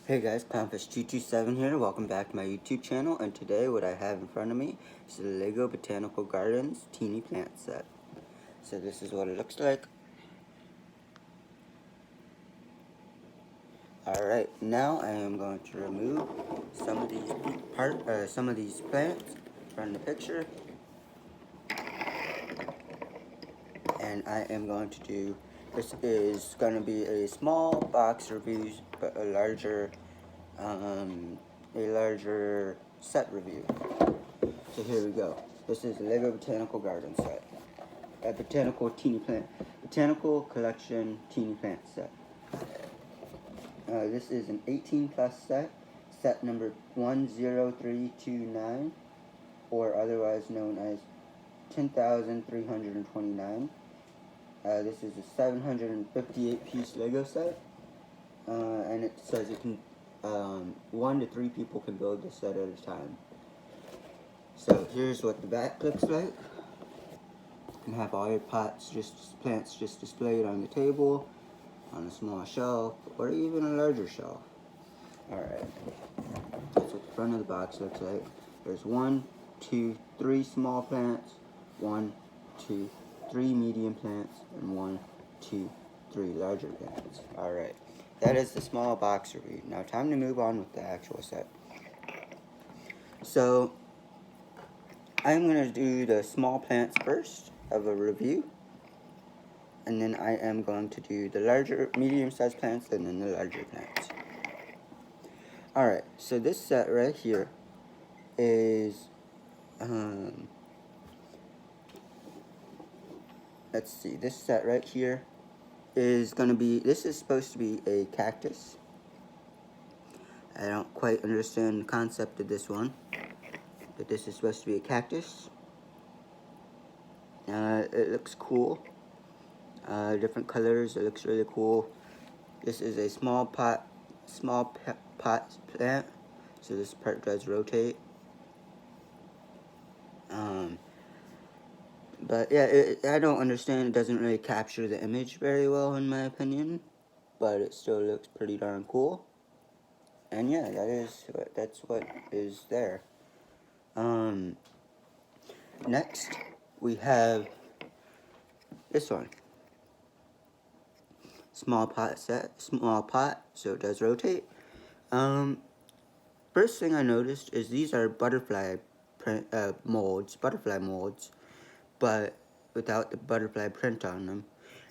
Hey guys, Compass227 here. Welcome back to my YouTube channel, and today what I have in front of me is the Lego Botanical Gardens Teeny Plant Set. So this is what it looks like. Alright, now I am going to remove some of these plants from the picture, and I am going to do, this is going to be a small box review, but a larger set review. So here we go. This is the Lego Botanical Garden set. A botanical collection teeny plant set. This is an 18 plus set number 10329, or otherwise known as 10,329. This is a 758 piece Lego set, and it says it can 1 to 3 people can build this set at a time. So here's what the back looks like. You can have all your plants just displayed on the table, on a small shelf, or even a larger shelf. Alright, that's what the front of the box looks like. There's 1, 2, 3 small plants, 1, 2, 3 medium plants, and 1, 2, 3 larger plants. Alright, that is the small box review. Now time to move on with the actual set. So, I'm going to do the small plants first of a review, and then I am going to do the larger, medium-sized plants, and then the larger plants. Alright, so this set right here is, let's see, this set right here is going to be, this is supposed to be a cactus. I don't quite understand the concept of this one, but this is supposed to be a cactus. It looks cool. Different colors. It looks really cool. This is a small pot plant, so this part does rotate. But yeah, I don't understand. It doesn't really capture the image very well, in my opinion, but it still looks pretty darn cool. And yeah, that's what is there. Next we have this one. Small pot, so it does rotate. First thing I noticed is these are butterfly molds, but without the butterfly print on them.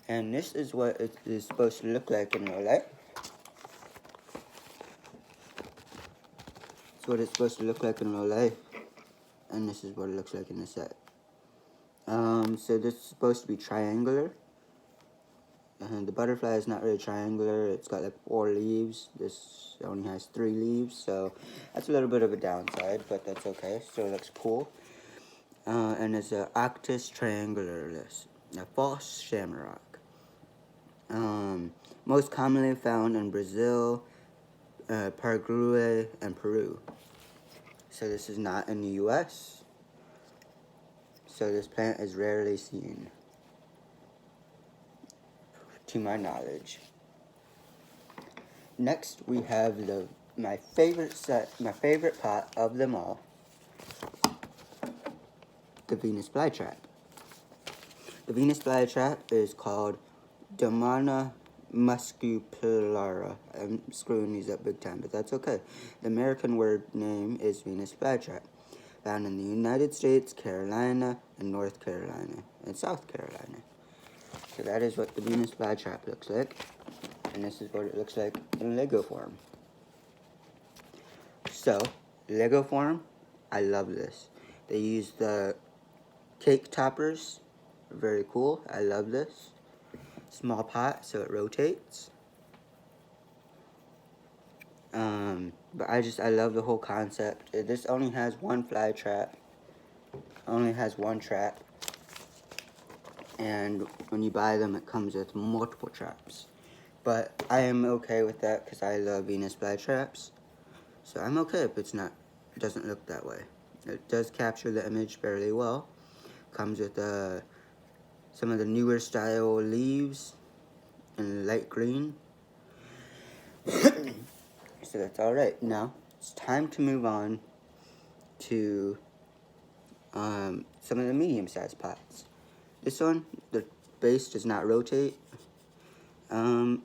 And this is what it is supposed to look like in real life. It's what it's supposed to look like in real life, and this is what it looks like in the set. So this is supposed to be triangular. And the butterfly is not really triangular. It's got like 4 leaves. This only has 3 leaves, so that's a little bit of a downside, but that's okay. Still looks cool. And it's a Octus triangularis, a false shamrock. Most commonly found in Brazil, Paraguay, and Peru. So this is not in the U.S. So this plant is rarely seen, to my knowledge. Next, we have my favorite pot of them all, the Venus flytrap. The Venus flytrap is called Domana muscipula. I'm screwing these up big time, but that's okay. The American word name is Venus flytrap, found in the United States, Carolina, and North Carolina, and South Carolina. So that is what the Venus flytrap looks like, and this is what it looks like in Lego form. So, Lego form, I love this. They use the cake toppers, very cool, I love this. Small pot, so it rotates. But I love the whole concept. This only has one fly trap, only has one trap. And when you buy them, it comes with multiple traps. But I am okay with that because I love Venus flytraps. So I'm okay if it doesn't look that way. It does capture the image fairly well. Comes with some of the newer style leaves in light green. So that's alright. Now, it's time to move on to some of the medium-sized pots. This one, the base does not rotate. And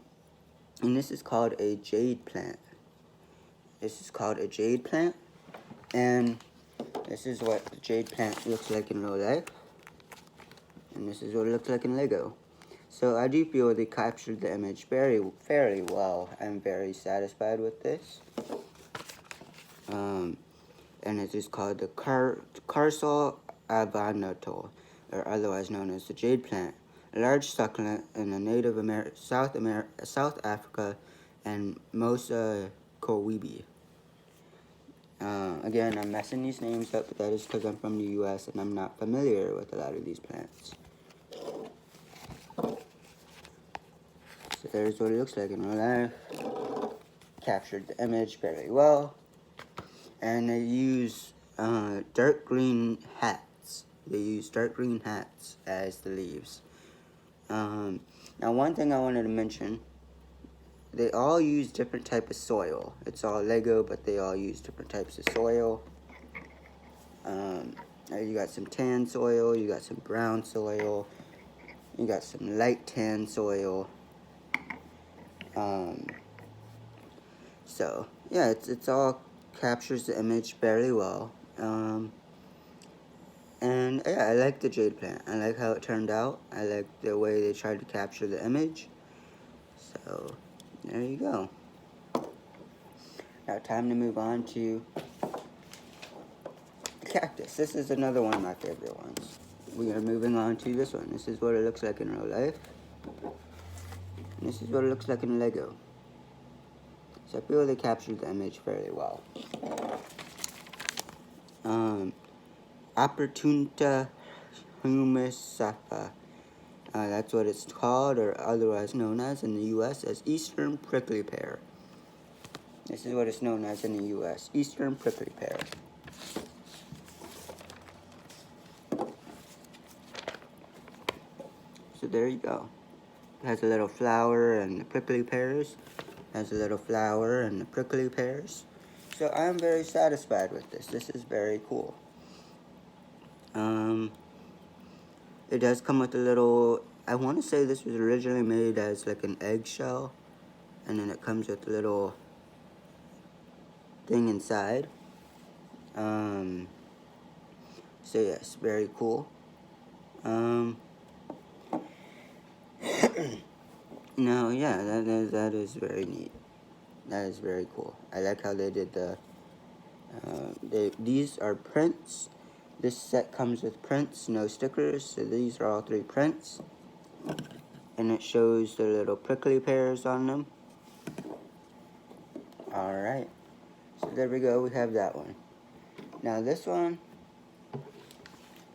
this is called a jade plant. This is called a jade plant. And this is what the jade plant looks like in real life. And this is what it looks like in Lego. So I do feel they captured the image fairly well. I'm very satisfied with this. And it is called the Carsol avanato, or otherwise known as the jade plant, a large succulent in the native South Africa and Mosa Kowibi. Again, I'm messing these names up, but that is because I'm from the U.S. and I'm not familiar with a lot of these plants. So there's what it looks like in real life. Captured the image very well. And they use dark green hats. They use dark green hats as the leaves. Now, one thing I wanted to mention, they all use different type of soil. It's all Lego, but they all use different types of soil. You got some tan soil, you got some brown soil, you got some light tan soil. So yeah, it's all captures the image fairly well. And yeah, I like the jade plant. I like how it turned out. I like the way they tried to capture the image. So there you go. Now time to move on to the cactus. This is another one of my favorite ones. We are moving on to this one. This is what it looks like in real life. And this is what it looks like in Lego. So I feel they captured the image fairly well. Opportunita humisafa. That's what it's called, or otherwise known as in the U.S. as Eastern prickly pear. This is what it's known as in the U.S. Eastern prickly pear. So there you go. It has a little flower and the prickly pears. Has a little flower and the prickly pears. So I'm very satisfied with this. This is very cool. It does come with a little, I want to say this was originally made as like an eggshell, and then it comes with a little thing inside. So yes, very cool. No, yeah, that is very neat. That is very cool. I like how they did the, these are prints. This set comes with prints, no stickers, so these are all 3 prints. And it shows the little prickly pears on them. Alright, so there we go, we have that one. Now this one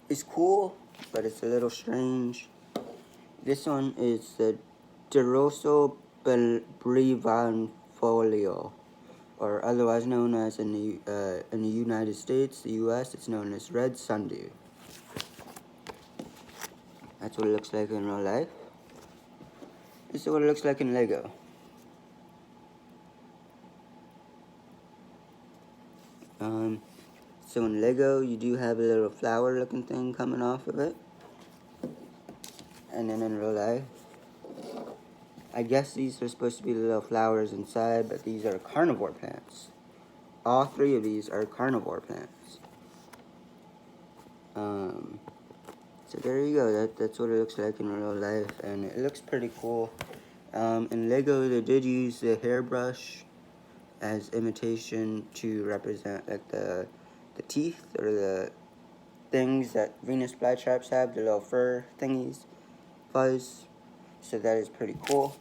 is cool, but it's a little strange. This one is the Deroso brevifolio, or otherwise known as in the United States, the U.S., it's known as red sundew. That's what it looks like in real life. This is what it looks like in Lego. So in Lego, you do have a little flower-looking thing coming off of it. And then in real life, I guess these are supposed to be the little flowers inside, but these are carnivore plants. All 3 of these are carnivore plants. So there you go. That's what it looks like in real life, and it looks pretty cool. In Lego, they did use the hairbrush as imitation to represent like the teeth or the things that Venus flytraps have, the little fur thingies, fuzz. So that is pretty cool.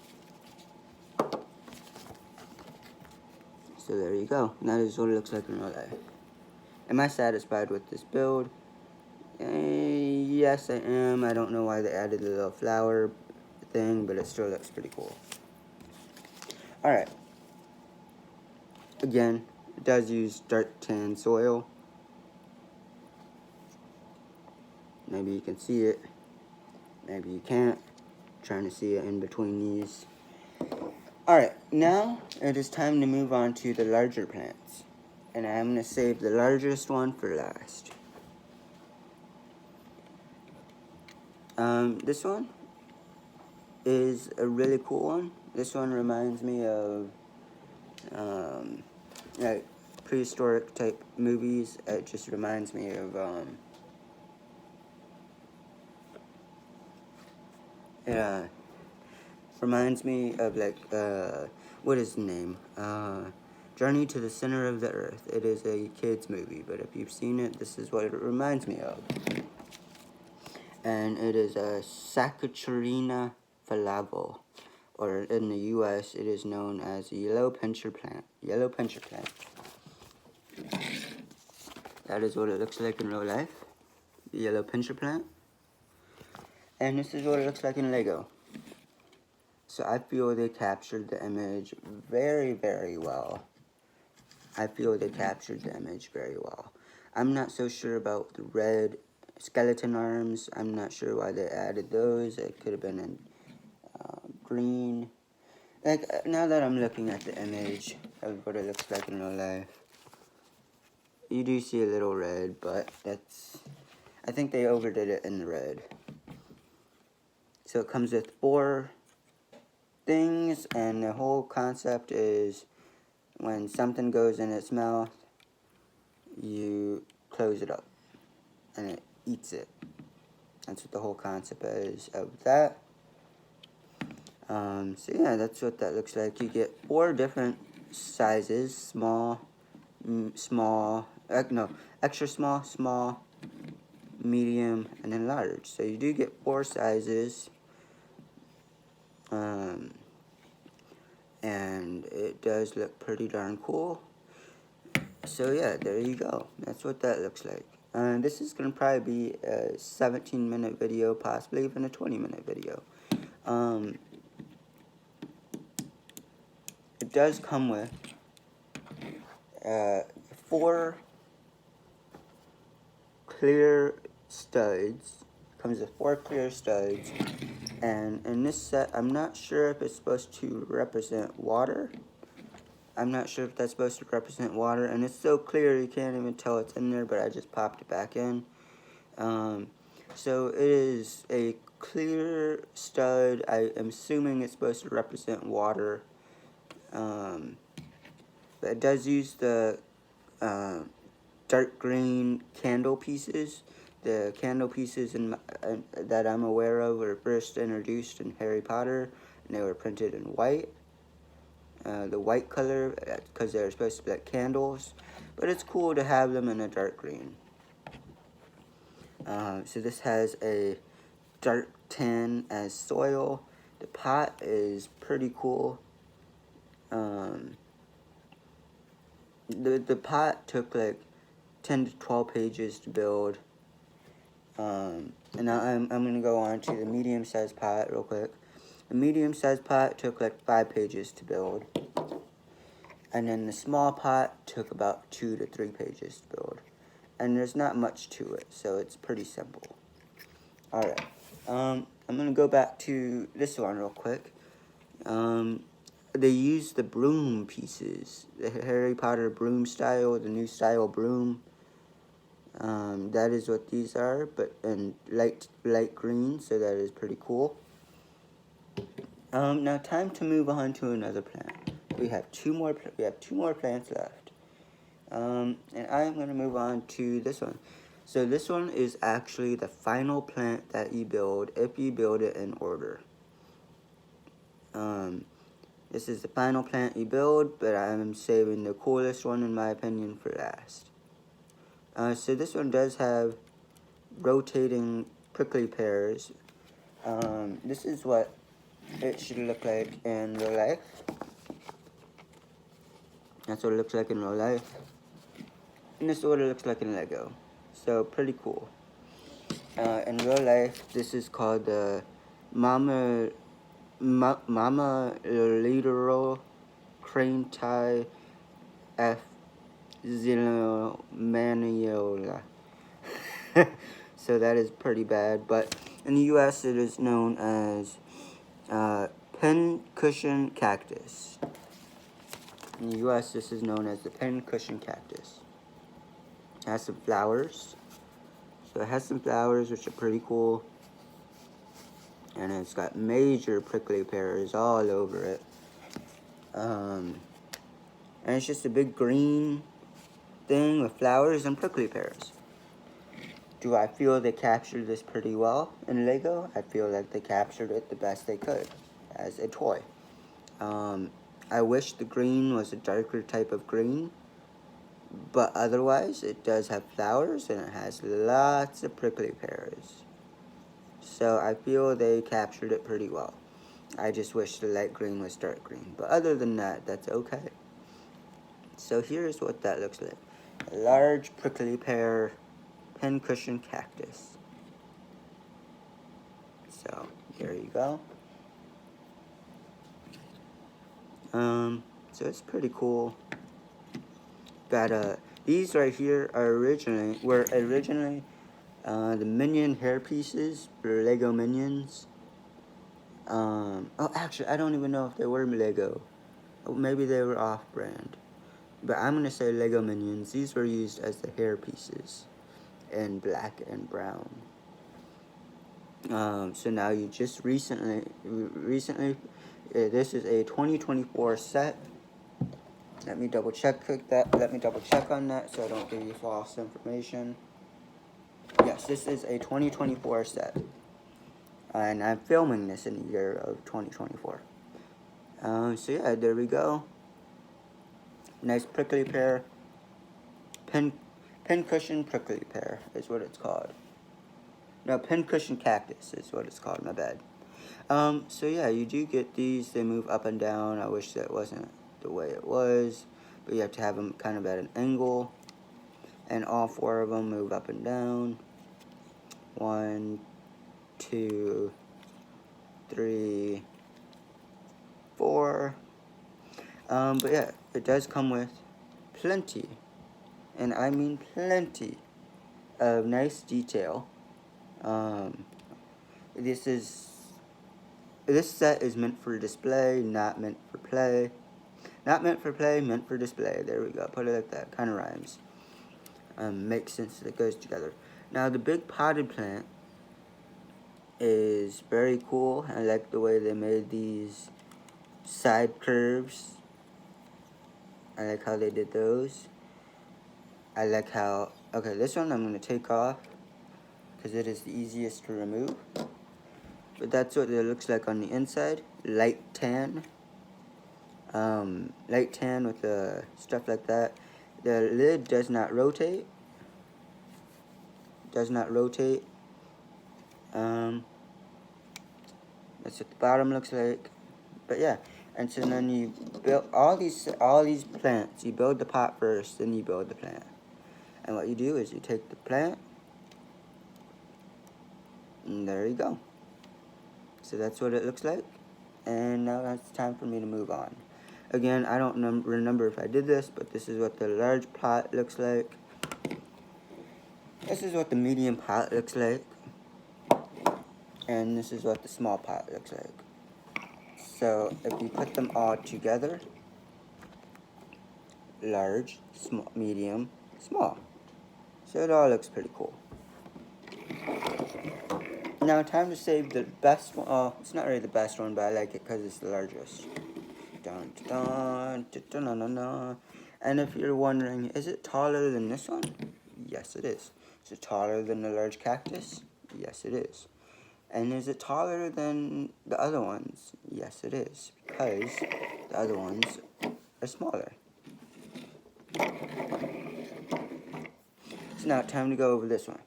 So there you go. And that is what it looks like in real life. Am I satisfied with this build? Yes, I am. I don't know why they added the little flower thing, but it still looks pretty cool. Alright. Again, it does use dark tan soil. Maybe you can see it. Maybe you can't. I'm trying to see it in between these. Alright, now it is time to move on to the larger plants. And I'm going to save the largest one for last. This one is a really cool one. This one reminds me of like prehistoric type movies. It just reminds me of reminds me of like what is the name? Journey to the Center of the Earth. It is a kids movie, but if you've seen it, this is what it reminds me of. And it is a Saccharina flavel, or in the U.S. it is known as a yellow pincher plant. Yellow pincher plant. That is what it looks like in real life. The yellow pincher plant. And this is what it looks like in Lego. So I feel they captured the image very, very well. I feel they captured the image very well. I'm not so sure about the red skeleton arms. I'm not sure why they added those. It could have been in green. Like, now that I'm looking at the image of what it looks like in real life, you do see a little red, but that's... I think they overdid it in the red. So it comes with 4 things, and the whole concept is when something goes in its mouth, you close it up, and it eats it. That's what the whole concept is of that. So yeah, that's what that looks like. You get 4 different sizes: small, extra small, small, medium, and then large. So you do get 4 sizes. And it does look pretty darn cool. So yeah, there you go. That's what that looks like. This is going to probably be a 17-minute video, possibly even a 20-minute video. It does come with 4 clear studs. It comes with 4 clear studs. And in this set, I'm not sure if it's supposed to represent water. I'm not sure if that's supposed to represent water. And it's so clear you can't even tell it's in there, but I just popped it back in. So it is a clear stud. I am assuming it's supposed to represent water. But it does use the dark green candle pieces. The candle pieces that I'm aware of were first introduced in Harry Potter, and they were printed in white. The white color, because they're supposed to be like candles, but it's cool to have them in a dark green. So this has a dark tan as soil. The pot is pretty cool. The pot took like 10 to 12 pages to build. And now I'm going to go on to the medium-sized pot real quick. The medium-sized pot took like 5 pages to build. And then the small pot took about 2 to 3 pages to build. And there's not much to it, so it's pretty simple. Alright, I'm going to go back to this one real quick. They used the broom pieces. The Harry Potter broom style, the new style broom. That is what these are, but in light green, so that is pretty cool. Now time to move on to another plant. We have two more plants left. And I'm going to move on to this one. So this one is actually the final plant that you build if you build it in order. This is the final plant you build, but I'm saving the coolest one in my opinion for last. So this one does have rotating prickly pears. This is what it should look like in real life. That's what it looks like in real life. And this is what it looks like in Lego. So pretty cool. In real life, this is called the Mama Literal Crane Tie F Zillomaniola. So that is pretty bad, but in the US it is known as pincushion cactus. In the US, this is known as the pincushion cactus. It has some flowers. So it has some flowers, which are pretty cool. And it's got major prickly pears all over it. And it's just a big green thing with flowers and prickly pears. Do I feel they captured this pretty well in Lego? I feel like they captured it the best they could as a toy. I wish the green was a darker type of green, but otherwise it does have flowers and it has lots of prickly pears. So I feel they captured it pretty well. I just wish the light green was dark green, but other than that, that's okay. So here's what that looks like. A large prickly pear pincushion cactus. So there you go. So it's pretty cool. Got these right here were originally the Minion hair pieces for Lego Minions. Oh, actually, I don't even know if they were Lego. Oh, maybe they were off-brand. But I'm gonna say Lego Minions. These were used as the hair pieces in black and brown. So now you just recently, this is a 2024 set. Let me double check on that so I don't give you false information. Yes, this is a 2024 set. And I'm filming this in the year of 2024. So yeah, there we go. Nice prickly pear. Pincushion prickly pear is what it's called. No, pincushion cactus is what it's called, my bad. So yeah, you do get these. They move up and down. I wish that wasn't the way it was. But you have to have them kind of at an angle. And all four of them move up and down. 1, 2, 3, 4. But yeah, it does come with plenty, and I mean plenty, of nice detail. This set is meant for display, not meant for play. Not meant for play, meant for display. There we go. Put it like that. Kind of rhymes. Makes sense that it goes together. Now, the big potted plant is very cool. I like the way they made these side curves. I like how they did those. I like how... Okay, this one I'm going to take off because it is the easiest to remove. But that's what it looks like on the inside. Light tan. Light tan with the stuff like that. The lid does not rotate. That's what the bottom looks like. But yeah, and so then you build all these plants. You build the pot first, then you build the plant. And what you do is you take the plant, and there you go. So that's what it looks like. And now it's time for me to move on. Again, I don't remember if I did this, but this is what the large pot looks like. This is what the medium pot looks like. And this is what the small pot looks like. So if you put them all together, large, small, medium, small. So it all looks pretty cool. Now time to save the best one. Oh, it's not really the best one, but I like it because it's the largest. Dun, dun, dun, dun, dun, dun, dun. And if you're wondering, is it taller than this one? Yes, it is. Is it taller than the large cactus? Yes, it is. And is it taller than the other ones? Yes, it is. Because the other ones are smaller. So now time to go over this one.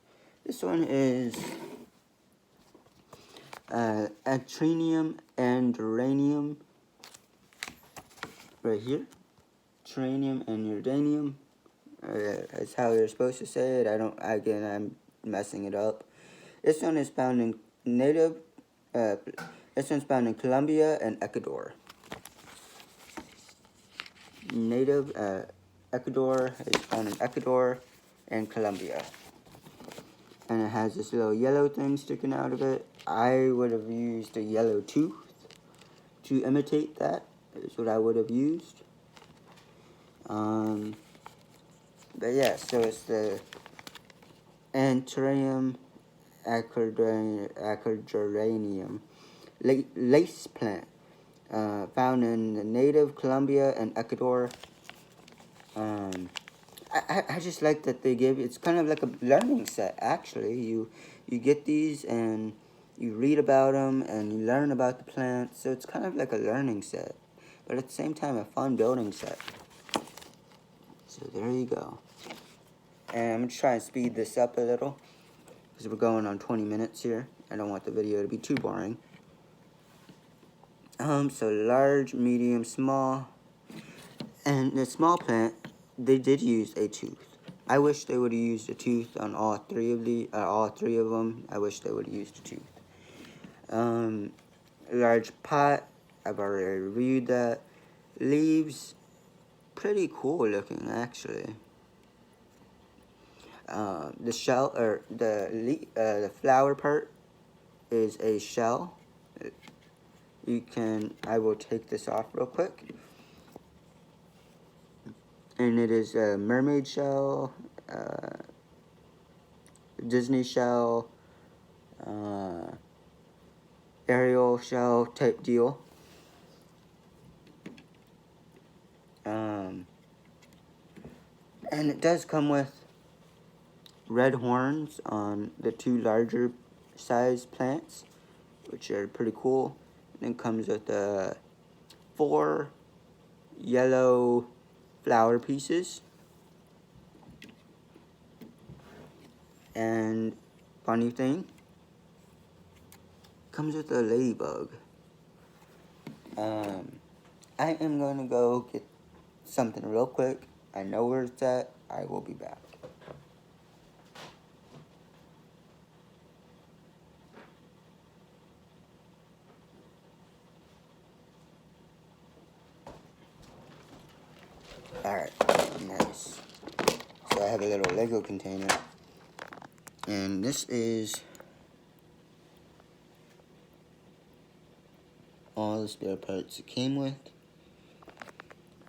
This one is Atrinium and Uranium. Right here. Trinium and Uranium. That's how you're supposed to say it. I'm messing it up. This one is found in this one's found in Colombia and Ecuador. Ecuador is found in Ecuador and Colombia. And it has this little yellow thing sticking out of it. I would have used a yellow tooth to imitate that is what I would have used. But yeah, so it's the Anthurium acrogeranium lace plant, found in the native Colombia and Ecuador. I just like that they give, it's kind of like a learning set, actually. You get these and you read about them and you learn about the plants, so it's kind of like a learning set, but at the same time a fun building set. So there you go. And I'm going to try and speed this up a little, because we're going on 20 minutes here. I don't want the video to be too boring. So large, medium, small. And the small plant, they did use a tooth. I wish they would have used a tooth on all three of them. I wish they would have used a tooth. Large pot, I've already reviewed that. Leaves, pretty cool looking, actually. The shell, or the flower part is a shell. I will take this off real quick. And it is a mermaid shell, Disney shell, Ariel shell type deal. And it does come with red horns on the two larger size plants, which are pretty cool. And it comes with 4 yellow flower pieces. And funny thing, comes with a ladybug. I am going to go get something real quick. I know where it's at. I will be back. Alright, nice. So I have a little Lego container. And this is all the spare parts it came with.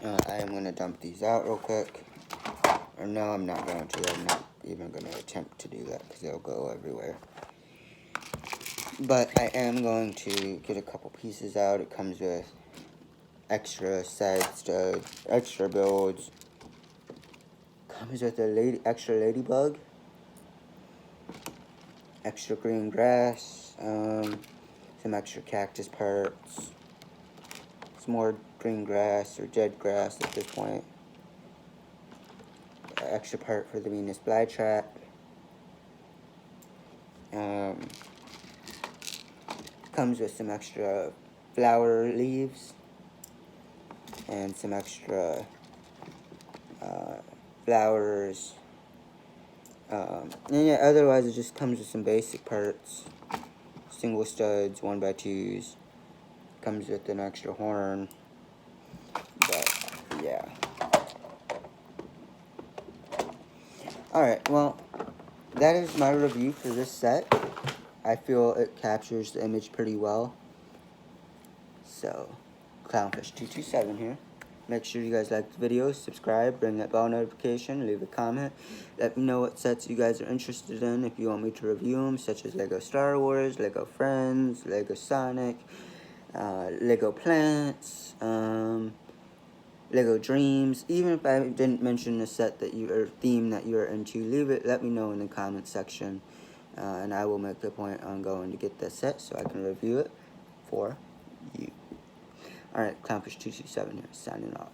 I am going to dump these out real quick. Or no, I'm not going to. I'm not even going to attempt to do that because they'll go everywhere. But I am going to get a couple pieces out. It comes with extra side studs, extra builds. Comes with a extra ladybug. Extra green grass. Some extra cactus parts. Some more green grass or dead grass at this point. Extra part for the Venus flytrap. Comes with some extra flower leaves and some extra flowers. And yeah, otherwise it just comes with some basic parts. Single studs, 1x2s. Comes with an extra horn. But yeah. Alright, well, that is my review for this set. I feel it captures the image pretty well. So, Clownfish227 here. Make sure you guys like the video, subscribe, ring that bell notification, leave a comment. Let me know what sets you guys are interested in if you want me to review them, such as Lego Star Wars, Lego Friends, Lego Sonic, Lego Plants, Lego Dreams. Even if I didn't mention the set that or theme that you're into, let me know in the comment section. And I will make the point on going to get that set so I can review it for you. Alright, Clownfish227 here, signing off.